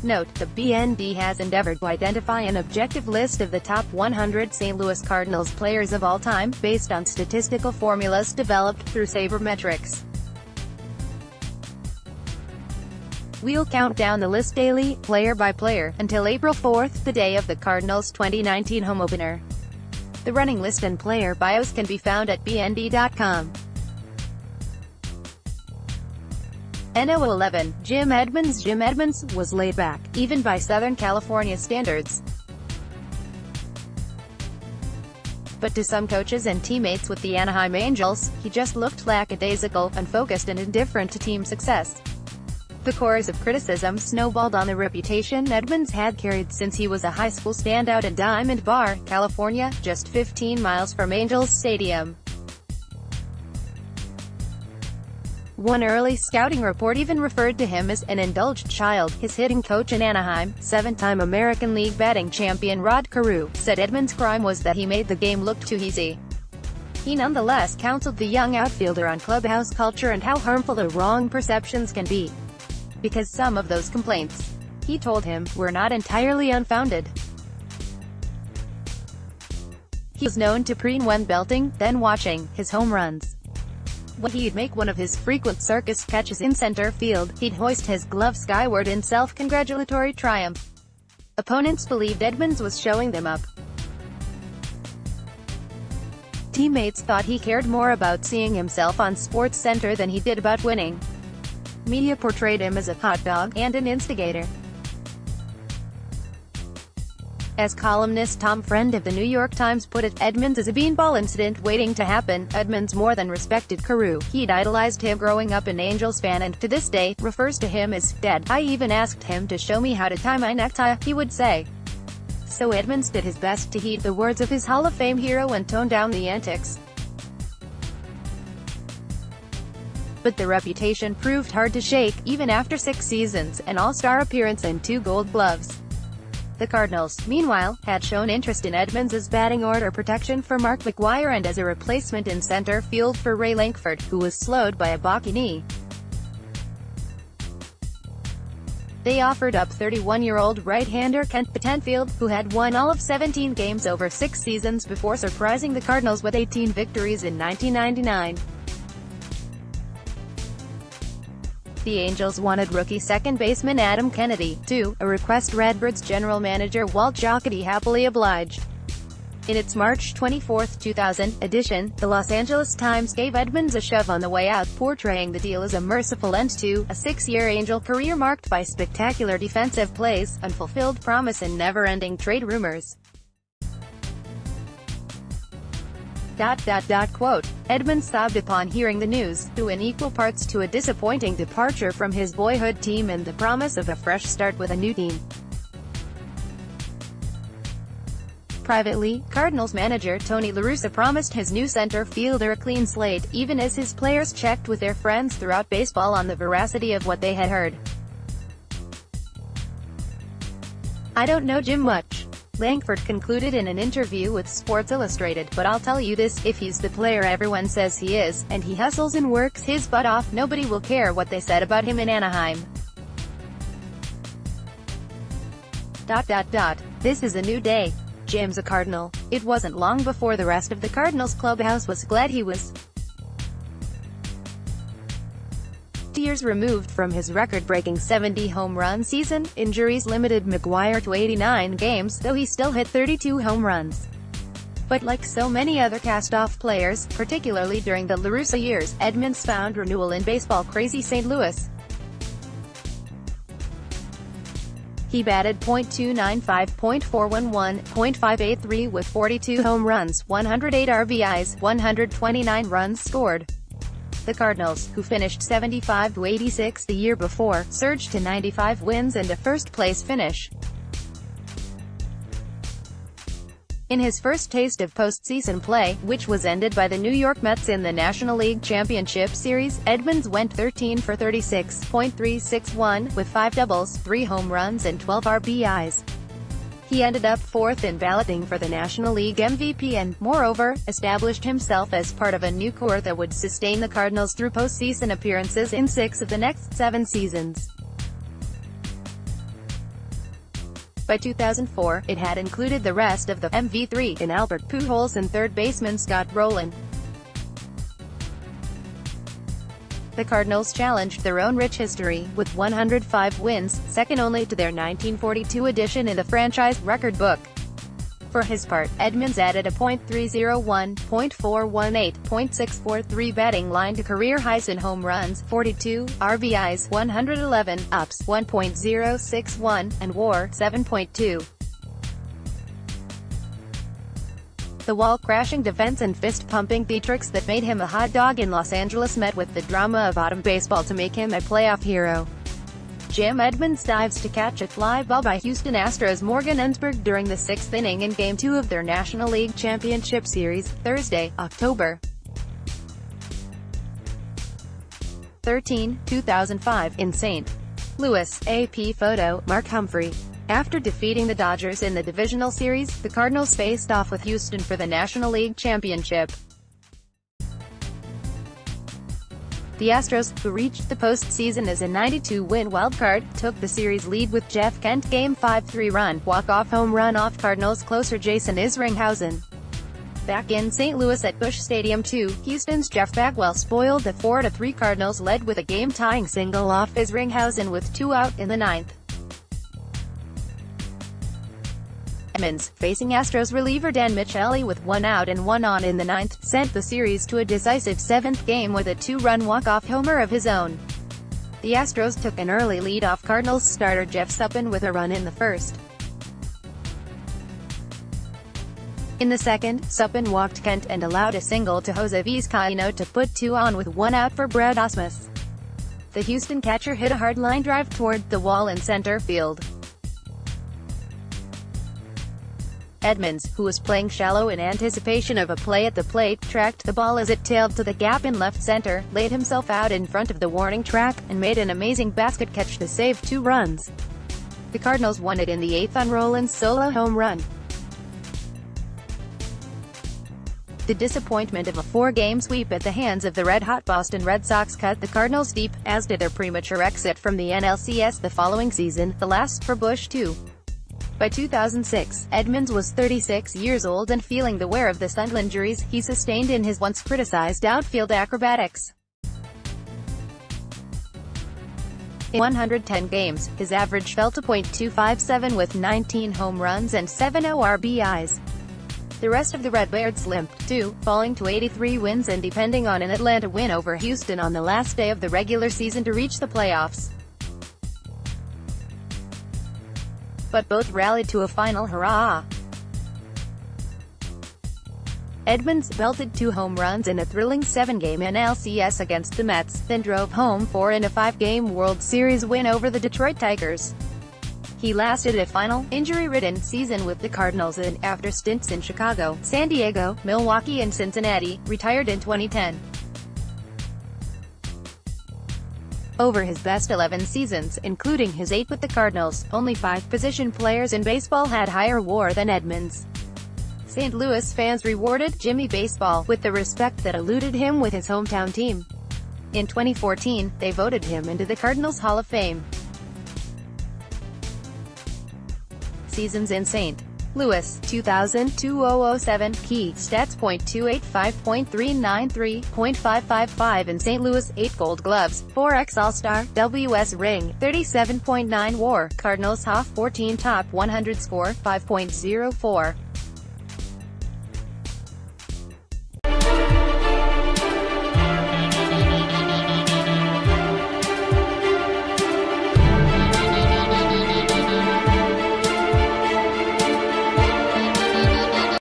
Note, the BND has endeavored to identify an objective list of the top 100 St. Louis Cardinals players of all time, based on statistical formulas developed through sabermetrics. We'll count down the list daily, player by player, until April 4th, the day of the Cardinals' 2019 home opener. The running list and player bios can be found at bnd.com. NO 11, Jim Edmonds Jim Edmonds was laid back, even by Southern California standards. But to some coaches and teammates with the Anaheim Angels, he just looked lackadaisical, unfocused and indifferent to team success. The chorus of criticism snowballed on the reputation Edmonds had carried since he was a high school standout at Diamond Bar, California, just 15 miles from Angels Stadium. One early scouting report even referred to him as an indulged child. His hitting coach in Anaheim, seven-time American League batting champion Rod Carew, said Edmonds' crime was that he made the game look too easy. He nonetheless counseled the young outfielder on clubhouse culture and how harmful the wrong perceptions can be. Because some of those complaints, he told him, were not entirely unfounded. He was known to preen when belting, then watching his home runs. When he'd make one of his frequent circus catches in center field, he'd hoist his glove skyward in self-congratulatory triumph. Opponents believed Edmonds was showing them up. Teammates thought he cared more about seeing himself on SportsCenter than he did about winning. Media portrayed him as a hot dog and an instigator. As columnist Tom Friend of the New York Times put it, Edmonds is a beanball incident waiting to happen. Edmonds more than respected Carew. He'd idolized him growing up an Angels fan and, to this day, refers to him as Dad. I even asked him to show me how to tie my necktie, he would say. So Edmonds did his best to heed the words of his Hall of Fame hero and tone down the antics. But the reputation proved hard to shake, even after 6 seasons, an All-Star appearance and 2 Gold Gloves. The Cardinals, meanwhile, had shown interest in Edmonds as batting order protection for Mark McGwire and as a replacement in center field for Ray Lankford, who was slowed by a balky knee. They offered up 31-year-old right-hander Kent Betanfield, who had won all of 17 games over 6 seasons before surprising the Cardinals with 18 victories in 1999. The Angels wanted rookie second baseman Adam Kennedy, too, a request Redbirds general manager Walt Jocketty happily obliged. In its March 24, 2000, edition, the Los Angeles Times gave Edmonds a shove on the way out, portraying the deal as a merciful end to a 6-year Angel career marked by spectacular defensive plays, unfulfilled promise and never-ending trade rumors. Quote, Edmonds sobbed upon hearing the news, due in equal parts to a disappointing departure from his boyhood team and the promise of a fresh start with a new team. Privately, Cardinals manager Tony La Russa promised his new center fielder a clean slate, even as his players checked with their friends throughout baseball on the veracity of what they had heard. I don't know Jim much, Lankford concluded in an interview with Sports Illustrated, but I'll tell you this, if he's the player everyone says he is, and he hustles and works his butt off, nobody will care what they said about him in Anaheim. This is a new day. Jim's a Cardinal. It wasn't long before the rest of the Cardinals clubhouse was glad he was. Years removed from his record-breaking 70 home run season, injuries limited McGwire to 89 games, though he still hit 32 home runs. But like so many other cast-off players, particularly during the La Russa years, Edmonds found renewal in baseball-crazy St. Louis. He batted .295, .411, .583 with 42 home runs, 108 RBIs, 129 runs scored. The Cardinals, who finished 75-86 the year before, surged to 95 wins and a first-place finish. In his first taste of postseason play, which was ended by the New York Mets in the National League Championship Series, Edmonds went 13 for 36, .361, with 5 doubles, 3 home runs and 12 RBIs. He ended up 4th in balloting for the National League MVP and, moreover, established himself as part of a new core that would sustain the Cardinals through postseason appearances in 6 of the next 7 seasons. By 2004, it had included the rest of the MV3 in Albert Pujols and third baseman Scott Rowland. The Cardinals challenged their own rich history, with 105 wins, second only to their 1942 edition in the franchise record book. For his part, Edmonds added a .301, .418, .643 batting line to career highs in home runs, 42, RBIs, 111, ups, 1.061, and WAR, 7.2. The wall-crashing defense and fist-pumping theatrics that made him a hot dog in Los Angeles met with the drama of autumn baseball to make him a playoff hero. Jim Edmonds dives to catch a fly ball by Houston Astros' Morgan Ensberg during the sixth inning in Game 2 of their National League Championship Series, Thursday, October 13, 2005, in St. Louis. AP photo, Mark Humphrey. After defeating the Dodgers in the divisional series, the Cardinals faced off with Houston for the National League Championship. The Astros, who reached the postseason as a 92-win wildcard, took the series lead with Jeff Kent's Game 5 3-run walk-off home run off Cardinals closer Jason Isringhausen. Back in St. Louis at Busch Stadium 2, Houston's Jeff Bagwell spoiled the 4-3 Cardinals lead with a game-tying single off Isringhausen with 2 out in the ninth. Edmonds, facing Astros reliever Dan Michelli with 1 out and 1 on in the ninth, sent the series to a decisive seventh game with a 2-run walk-off homer of his own. The Astros took an early lead off Cardinals starter Jeff Suppan with a run in the first. In the second, Suppan walked Kent and allowed a single to Jose Vizcaino to put 2 on with 1 out for Brad Ausmus. The Houston catcher hit a hard line drive toward the wall in center field. Edmonds, who was playing shallow in anticipation of a play at the plate, tracked the ball as it tailed to the gap in left center, laid himself out in front of the warning track, and made an amazing basket catch to save 2 runs. The Cardinals won it in the 8th on Rowland's solo home run. The disappointment of a 4-game sweep at the hands of the red-hot Boston Red Sox cut the Cardinals deep, as did their premature exit from the NLCS the following season, the last for Busch too. By 2006, Edmonds was 36 years old and feeling the wear of the subtle injuries he sustained in his once criticized outfield acrobatics. In 110 games, his average fell to .257 with 19 home runs and 7 RBIs. The rest of the Redbirds limped, too, falling to 83 wins and depending on an Atlanta win over Houston on the last day of the regular season to reach the playoffs. But both rallied to a final hurrah. Edmonds belted 2 home runs in a thrilling 7-game NLCS against the Mets, then drove home 4 in a 5-game World Series win over the Detroit Tigers. He lasted a final, injury-ridden season with the Cardinals and, after stints in Chicago, San Diego, Milwaukee and Cincinnati, retired in 2010. Over his best 11 seasons, including his 8 with the Cardinals, only 5 position players in baseball had higher WAR than Edmonds. St. Louis fans rewarded Jimmy Baseball with the respect that eluded him with his hometown team. In 2014, they voted him into the Cardinals Hall of Fame. Seasons in St. Louis, 2000-2007, key stats .285, .393, .555 in St. Louis, 8 Gold Gloves, 4x All-Star, WS ring, 37.9 WAR, Cardinals Hoff 14 top 100 score, 5.04.